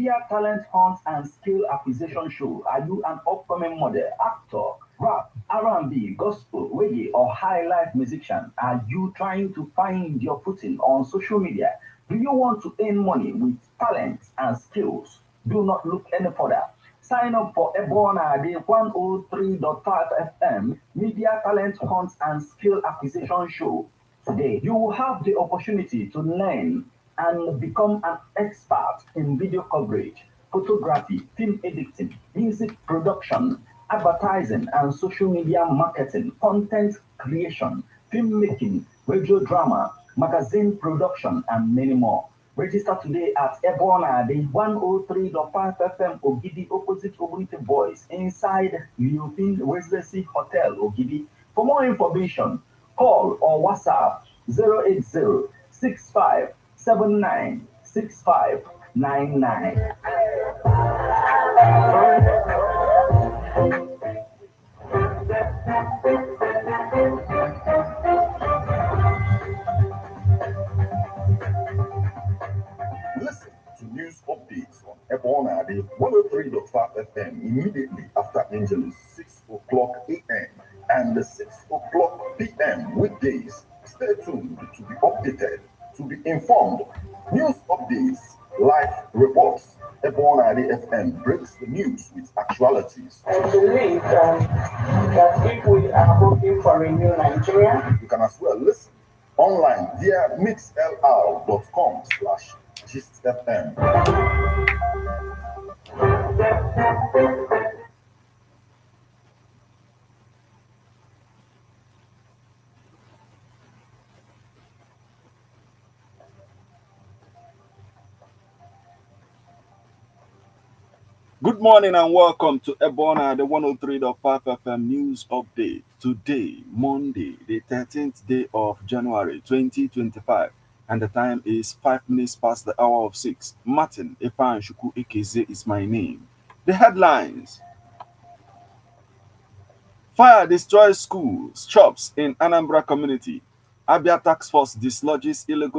Media Talent Hunt and Skill Acquisition Show. Are you an upcoming model, actor, rap, R&B, gospel, reggae, or high life musician? Are you trying to find your footing on social media? Do you want to earn money with talents and skills? Do not look any further. Sign up for EBEONADI103.5 FM Media Talent Hunt and Skill Acquisition Show. Today, you will have the opportunity to learn and become an expert in video coverage, photography, film editing, music production, advertising and social media marketing, content creation, filmmaking, radio drama, magazine production, and many more. Register today at EBEONADI 103.5 FM Ogidi opposite Ogunite Boys inside European Residency Hotel Ogidi. For more information, call or WhatsApp 080 65 79 6599. Listen to news updates on EBEONADI 103.5 FM immediately after Angelus 6 o'clock a.m. and 6 o'clock p.m. weekdays. Stay tuned to be updated, to be informed. News updates, live reports. EBEONADI FM breaks the news with actualities. I believe that if we are hoping for a new Nigeria, you can as well listen online via mixlr.com/GistFM. Good morning and welcome to EBEONADI 103.5 FM News Update. Today, Monday, the 13th day of January 2025, and the time is 5 minutes past the hour of 6. Martin Efanshuku Ekeze is my name. The headlines: Fire destroys schools, shops in Anambra community. Abia Task Force dislodges illegal